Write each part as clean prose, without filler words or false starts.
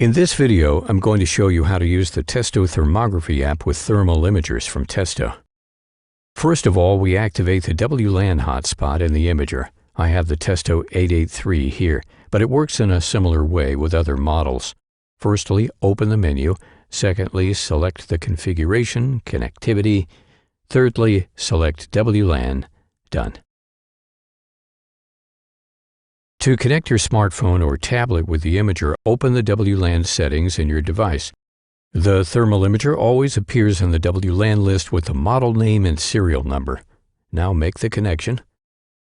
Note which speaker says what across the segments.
Speaker 1: In this video, I'm going to show you how to use the Testo Thermography app with thermal imagers from Testo. First of all, we activate the WLAN hotspot in the imager. I have the Testo 883 here, but it works in a similar way with other models. Firstly, open the menu. Secondly, select the configuration, connectivity. Thirdly, select WLAN. Done. To connect your smartphone or tablet with the imager, open the WLAN settings in your device. The thermal imager always appears in the WLAN list with the model name and serial number. Now make the connection.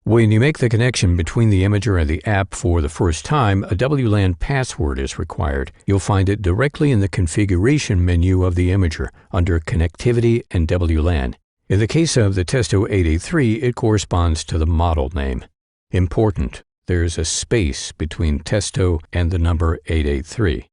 Speaker 1: When you make the connection between the imager and the app for the first time, a WLAN password is required. You'll find it directly in the configuration menu of the imager under Connectivity and WLAN. In the case of the Testo 883, it corresponds to the model name. Important: there's a space between Testo and the number 883.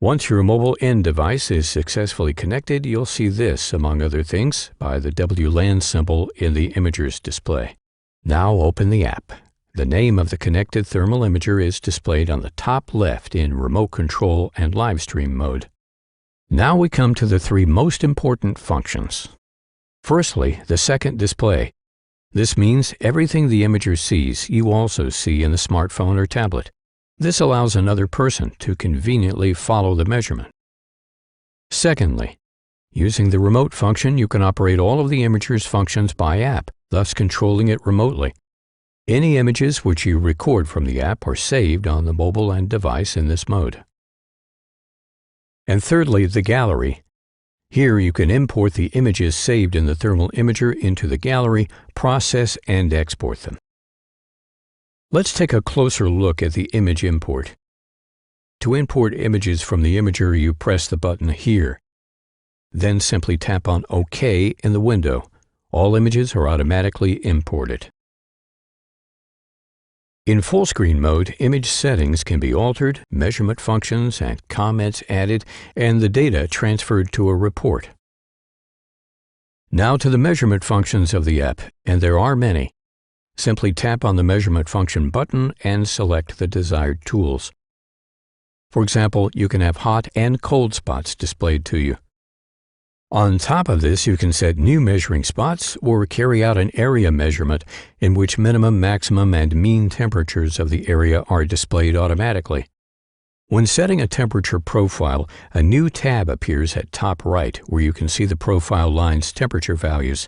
Speaker 1: Once your mobile end device is successfully connected, you'll see this, among other things, by the WLAN symbol in the imager's display. Now open the app. The name of the connected thermal imager is displayed on the top left in remote control and live stream mode. Now we come to the three most important functions. Firstly, the second display. This means everything the imager sees, you also see in the smartphone or tablet. This allows another person to conveniently follow the measurement. Secondly, using the remote function, you can operate all of the imager's functions by app, thus controlling it remotely. Any images which you record from the app are saved on the mobile end device in this mode. And thirdly, the gallery. Here you can import the images saved in the thermal imager into the gallery, process and export them. Let's take a closer look at the image import. To import images from the imager, you press the button here. Then simply tap on OK in the window. All images are automatically imported. In full screen mode, image settings can be altered, measurement functions and comments added, and the data transferred to a report. Now to the measurement functions of the app, and there are many. Simply tap on the measurement function button and select the desired tools. For example, you can have hot and cold spots displayed to you. On top of this, you can set new measuring spots or carry out an area measurement in which minimum, maximum, and mean temperatures of the area are displayed automatically. When setting a temperature profile, a new tab appears at top right where you can see the profile line's temperature values.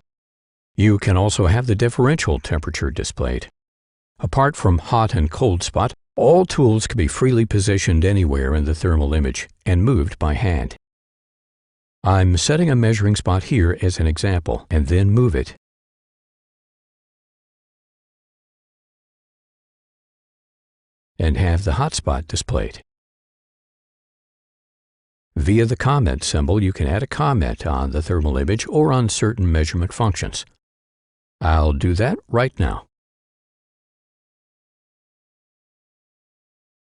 Speaker 1: You can also have the differential temperature displayed. Apart from hot and cold spot, all tools can be freely positioned anywhere in the thermal image and moved by hand. I'm setting a measuring spot here as an example, and then move it. And have the hotspot displayed. Via the comment symbol, you can add a comment on the thermal image or on certain measurement functions. I'll do that right now.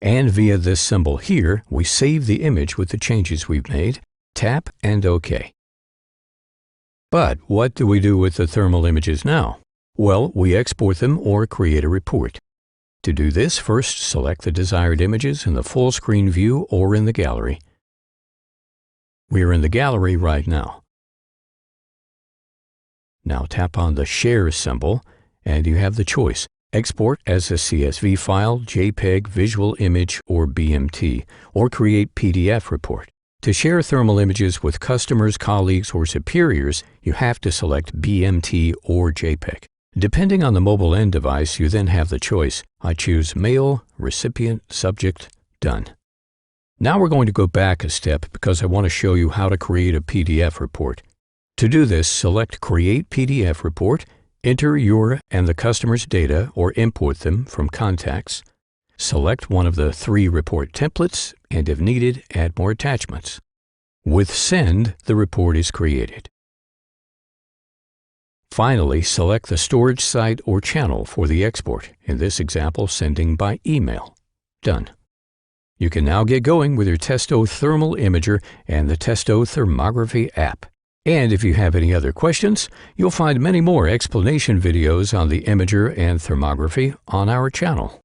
Speaker 1: And via this symbol here, we save the image with the changes we've made. Tap and OK. But what do we do with the thermal images now? Well, we export them or create a report. To do this, first select the desired images in the full screen view or in the gallery. We are in the gallery right now. Now tap on the Share symbol and you have the choice: export as a CSV file, JPEG, visual image, or BMT, or create PDF report. To share thermal images with customers, colleagues, or superiors, you have to select BMT or JPEG. Depending on the mobile end device, you then have the choice. I choose Mail, Recipient, Subject, Done. Now we're going to go back a step because I want to show you how to create a PDF report. To do this, select Create PDF Report, enter your and the customer's data or import them from Contacts. Select one of the three report templates, and if needed, add more attachments. With Send, the report is created. Finally, select the storage site or channel for the export, in this example, sending by email. Done. You can now get going with your Testo Thermal Imager and the Testo Thermography app. And if you have any other questions, you'll find many more explanation videos on the imager and thermography on our channel.